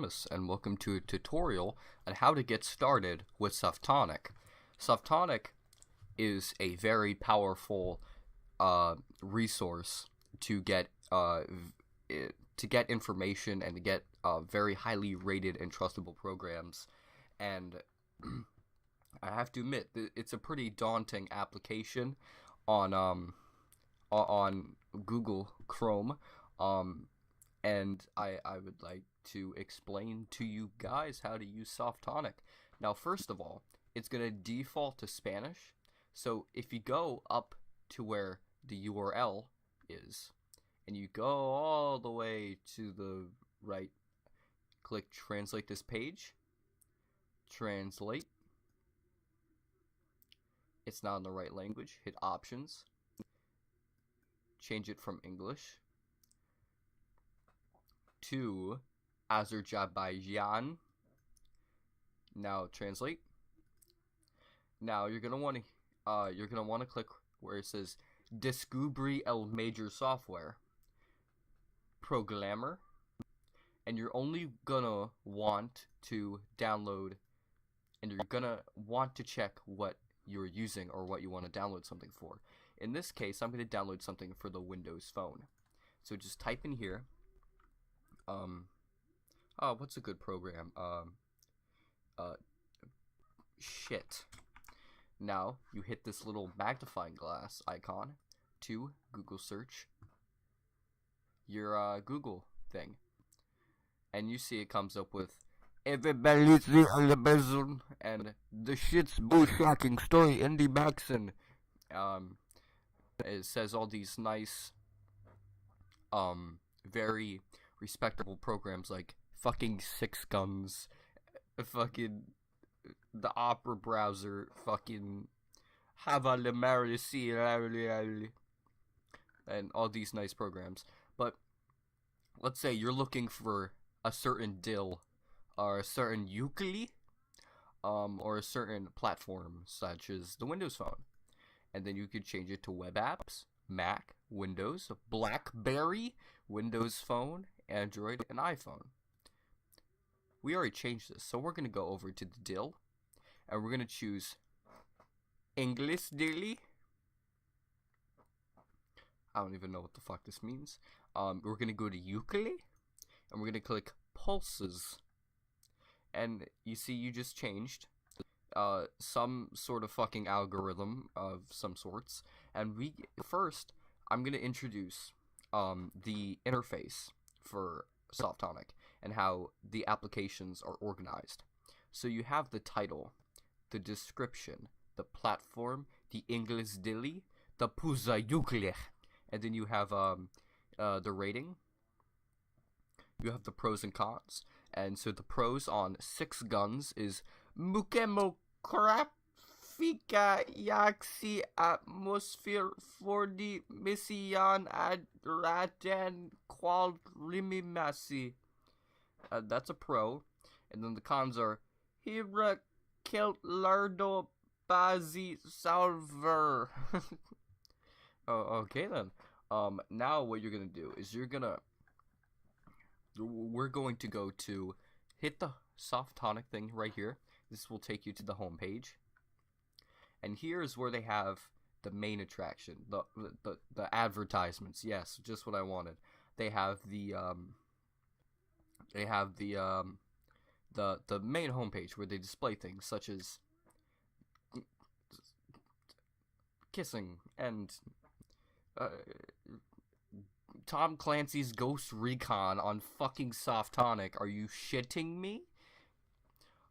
Unfamis, and welcome to a tutorial on how to get started with Softonic. Softonic is a very powerful resource to get information and to get very highly rated and trustable programs. And I have to admit, it's a pretty daunting application on Google Chrome. And I would like to explain to you guys how to use Softonic. Now, first of all, it's going to default to Spanish. So if you go up to where the URL is, and you go all the way to the right, click translate this page, translate. It's not in the right language. Hit options, change it from English to Azerbaijan. Now translate. Now you're gonna want to click where it says Descubrir el Major Software Programmer, and you're only gonna want to download, and you're gonna want to check what you're using or what you want to download something for. In this case, I'm gonna download something for the Windows Phone. So just type in here. What's a good program? Shit. Now, you hit this little magnifying glass icon to Google search your Google thing. And you see it comes up with everybody's the and the shit's bullshacking story in the Maxon. It says all these nice, very respectable programs like fucking Six Guns, fucking the Opera browser, fucking Hava le Marici, and all these nice programs. But let's say you're looking for a certain DIL or a certain ukulele, or a certain platform such as the Windows Phone, and then you could change it to web apps, Mac, Windows, BlackBerry, Windows Phone, Android, and iPhone. We already changed this, so we're going to go over to the DIL, and we're going to choose English DILI. I don't even know what the fuck this means. We're going to go to ukulele, and we're going to click pulses. And you see, you just changed some sort of fucking algorithm of some sorts. And I'm going to introduce the interface for Softonic and how the applications are organized. So you have the title, the description, the platform, the English DILI, the Puza ukulele, and then you have the rating. You have the pros and cons. And so the pros on Six Guns is Mukemo Crap Fika Yaxi Atmosphere for the Mission Ad Ratan Qual Rimimasi. That's a pro. And then the cons are Hira Kilt Lardo Bazi Salver. Oh, okay then. Now what you're gonna do is we're going to go to hit the Softonic thing right here. This will take you to the home page, and here is where they have the main attraction, the advertisements. Yes, just what I wanted. They have the main homepage where they display things such as kissing and Tom Clancy's Ghost Recon on fucking Softonic. Are you shitting me?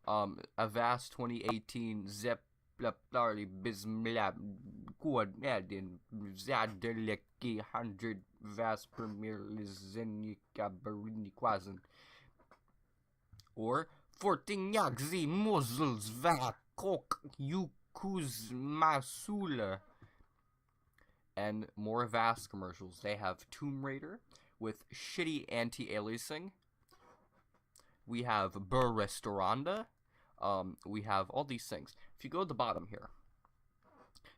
Avast 2018 Zeplari Bismillah Kuadin Zadeleki 100 Vast Premier Lizenika Barini Quazen. Or Fortignagzi Muzzles Vakok Yukuz Masula. And more Avast commercials. They have Tomb Raider with shitty anti-aliasing. We have Burr Restauranda. We have all these things. If you go to the bottom here,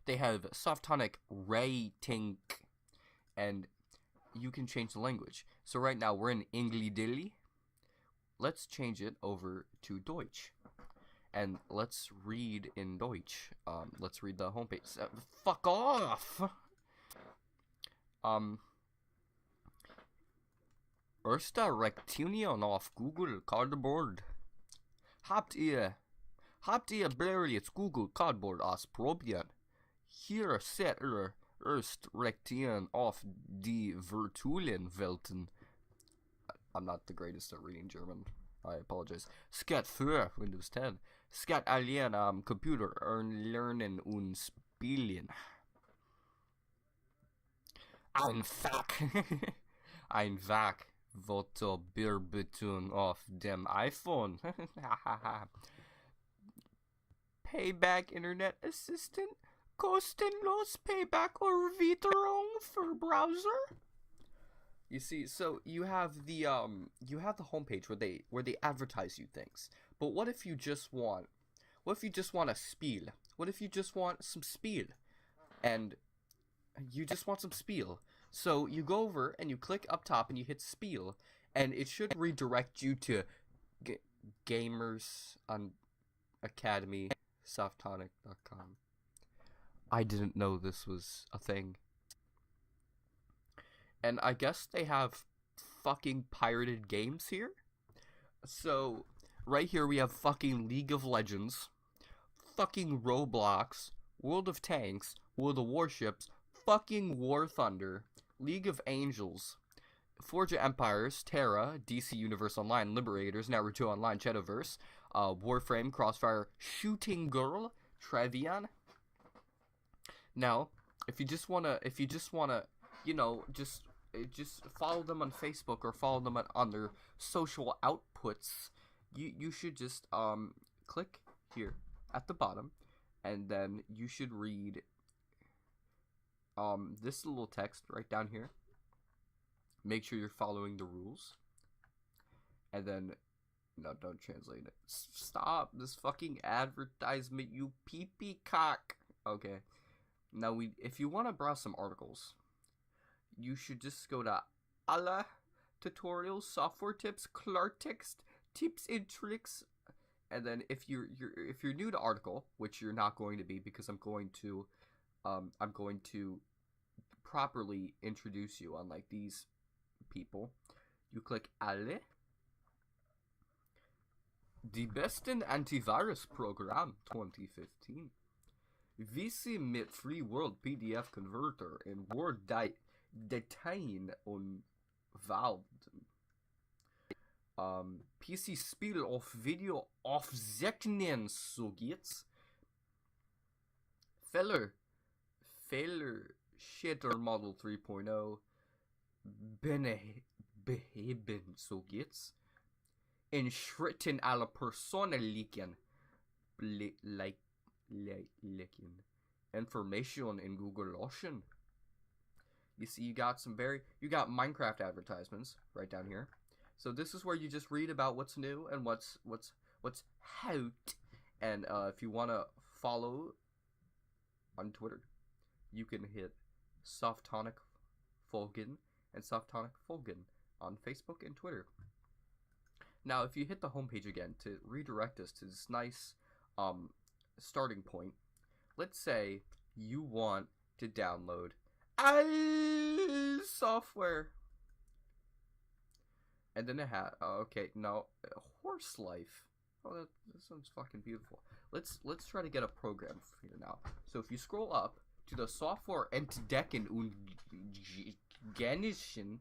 they have Softonic Rating, and you can change the language. So right now we're in Englidilly. let's change it over to Deutsch. And let's read in Deutsch. Let's read the homepage. Fuck off! Erste Reaktion auf Google Cardboard. Habt ihr bereits Google Cardboard ausprobiert? Hier seht ihr erste Reaktion auf die virtuellen Welten. I'm not the greatest at reading German. I apologize. Skat für Windows 10. Skat alien am Computer lernen und spielen. Ein Werk Fotobearbeitung auf dem iPhone. Payback Internet Assistant. Kostenlos Payback Erweiterung für Browser. You see, so you have the homepage where they advertise you things. But what if you just want a Spiel? What if you just want some Spiel? And you just want some Spiel. So you go over and you click up top and you hit Spiel, and it should redirect you to Gamers on Academy Softonic.com. I didn't know this was a thing. And I guess they have fucking pirated games here. So, right here we have fucking League of Legends, fucking Roblox, World of Tanks, World of Warships, fucking War Thunder, League of Angels, Forge of Empires, Terra, DC Universe Online, Liberators, Naruto Online, Shadowverse, Warframe, Crossfire, Shooting Girl, Trevian. Now, if you just wanna, you know, just follow them on Facebook or follow them on their social outputs, you should just click here at the bottom, and then you should read this little text right down here. Make sure you're following the rules, and then no, don't translate it. Stop this fucking advertisement, you pee-pee cock. Okay, now if you want to browse some articles, you should just go to Alla tutorials, software tips, Klartext, tips and tricks, and then if you're new to article, which you're not going to be, because I'm going to properly introduce you, unlike these people. You click Alle. Die besten Antivirus-Programm 2015. Wie Sie mit Free World PDF Converter in Word Dateien umwandeln. PC Spiel auf Video aufzeichnen, so geht's. Fehler Shitter Model 3.0 beheben, so geht's. In Schritten aller Personenlichen Information in Google löschen. You see, you got Minecraft advertisements right down here. So this is where you just read about what's new and what's hot. And if you want to follow on Twitter, you can hit Softonic Folgen and Softonic Folgen on Facebook and Twitter. Now, if you hit the homepage again to redirect us to this nice starting point, let's say you want to download all software. And then it had Horse Life. Oh, that sounds fucking beautiful. Let's try to get a program here now. So if you scroll up to the Software Entdecken und Genießen,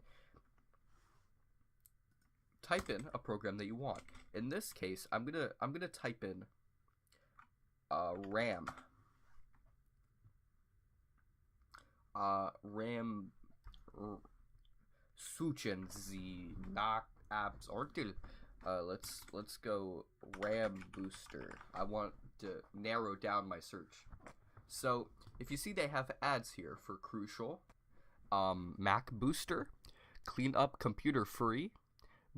type in a program that you want. In this case, I'm gonna type in RAM. RAM suchen Sie nach Apps Artikel. Let's go RAM booster. I want to narrow down my search. So if you see, they have ads here for Crucial, Mac Booster, Clean Up Computer Free,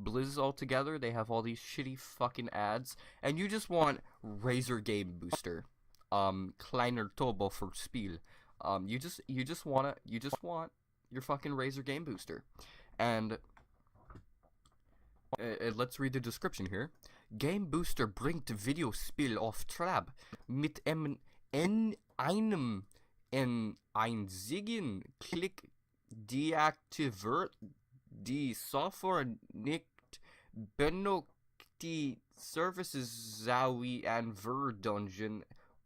Blizz Altogether. They have all these shitty fucking ads, and you just want Razer Game Booster, Kleiner Turbo for Spiel. You just want your fucking Razer Game Booster, and Let's read the description here. Game Booster bringt Videospiel auf Trab mit einem einzigen Klick deaktiviert die Software nicht benötigt die Services sowie ein Dungeon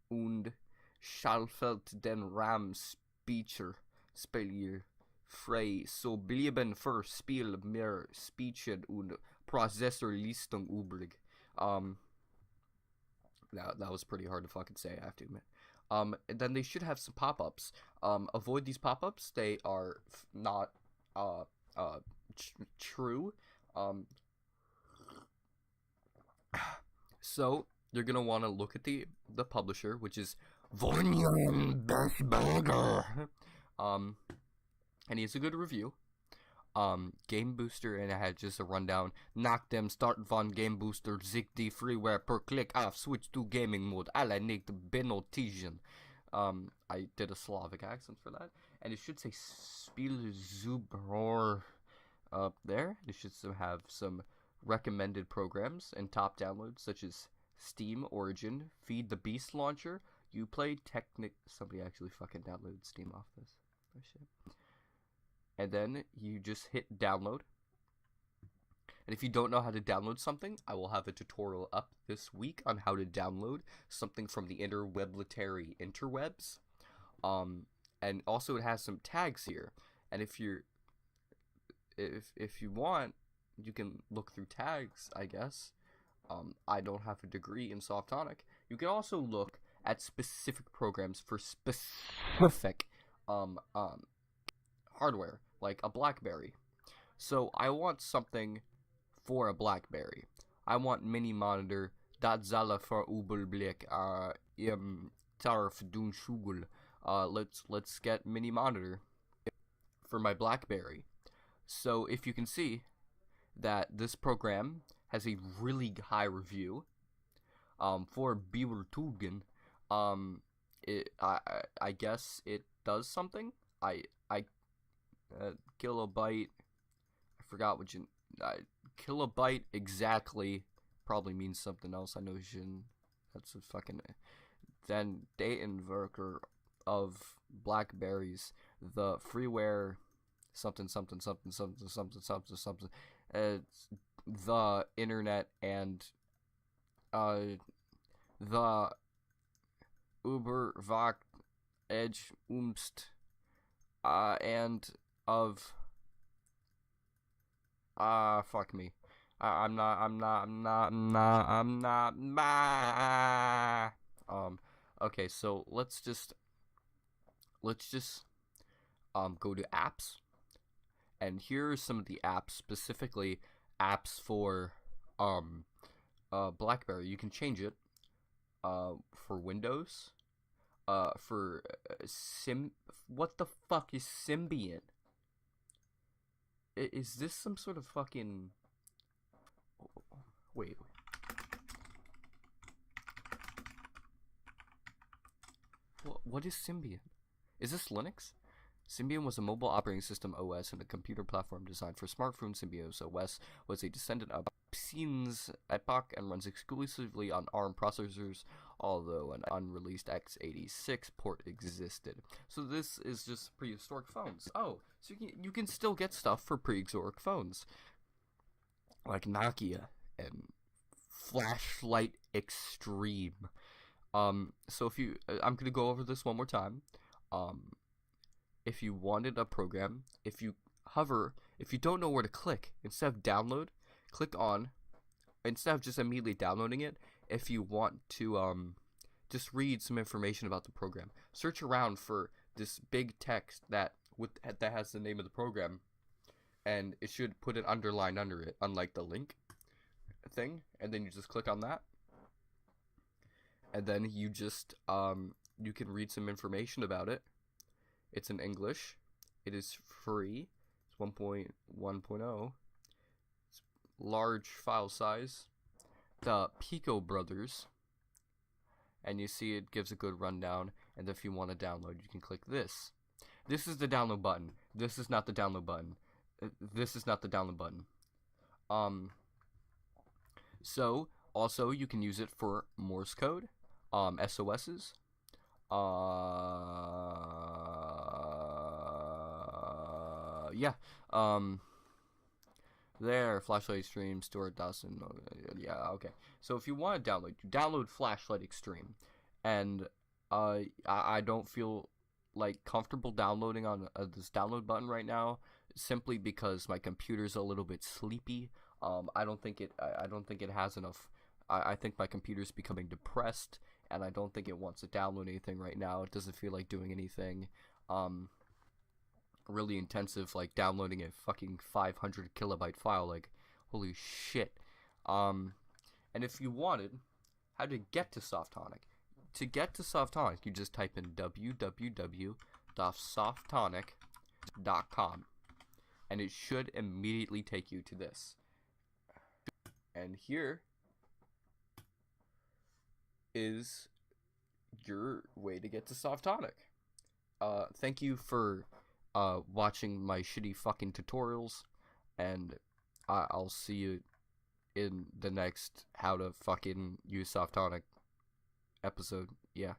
und schaltet den RAM-Speicher frei. So blieben für Spiel mehr Speicher und Prozessorleistung übrig. That was pretty hard to fucking say, I have to admit. Then they should have some pop-ups. Avoid these pop-ups. They are not true. So you're gonna want to look at the publisher, which is Vornian Burger. And he has a good review. Game Booster, and I had just a rundown. Nach dem Start von Game Booster sich die Freeware per Klick auf Switch to Gaming Mode alle nicht benötigen. I did a Slavic accent for that. And it should say Spiel Zubror up there. It should have some recommended programs and top downloads such as Steam, Origin, Feed the Beast Launcher, Uplay, Somebody actually fucking downloaded Steam off this. Oh shit. And then you just hit download. And if you don't know how to download something, I will have a tutorial up this week on how to download something from the interwebletary interwebs. And also it has some tags here. And if you want, you can look through tags, I guess. I don't have a degree in Softonic. You can also look at specific programs for specific hardware, like a BlackBerry. So I want something for a BlackBerry. I want mini monitor. Dat zal voor Überblick im Tarf doen Schugel. Let's get mini monitor for my BlackBerry. So if you can see that this program has a really high review for Beavertugen, I guess it does something. Kilobyte, I forgot what kilobyte exactly probably means something else. I know you shouldn't. That's a fucking. Then Datenwerker of Blackberries, the freeware something, the internet and the Überwacht Edge and of fuck me. I'm not. Okay, so let's just go to apps, and here are some of the apps, specifically apps for BlackBerry. You can change it for Windows, for what the fuck is Symbian? Is this some sort of fucking... Wait. What is Symbian? Is this Linux? Symbian was a mobile operating system OS and a computer platform designed for smartphones. Symbian OS was a descendant of Psin's Epoch and runs exclusively on ARM processors, although an unreleased x86 port existed. So this is just prehistoric phones. Oh, so you can still get stuff for prehistoric phones, like Nokia and Flashlight Extreme. So if you, I'm gonna go over this one more time. If you wanted a program, if you don't know where to click, instead of download, click on, instead of just immediately downloading it, if you want to just read some information about the program, search around for this big text that has the name of the program, and it should put an underline under it, unlike the link thing, and then you just click on that, and then you just you can read some information about it. It's in English. It is free. It's 1.1.0. It's large file size. The Pico Brothers. And you see it gives a good rundown. And if you want to download, you can click this. This is the download button. This is not the download button. This is not the download button. So also you can use it for Morse code, SOSs, yeah, there, flashlight extreme, store doesn't, yeah, okay. So if you want to download flashlight extreme, and I don't feel like comfortable downloading on this download button right now, simply because my computer's a little bit sleepy. I don't think it has enough. I think my computer's becoming depressed, and I don't think it wants to download anything right now. It doesn't feel like doing anything really intensive, like downloading a fucking 500 kilobyte file. Like, holy shit. And if you wanted how to get to Softonic, you just type in www.softonic.com, and it should immediately take you to this. And here is your way to get to Softonic. Thank you for watching my shitty fucking tutorials, and I'll see you in the next how to fucking use Softonic episode. Yeah.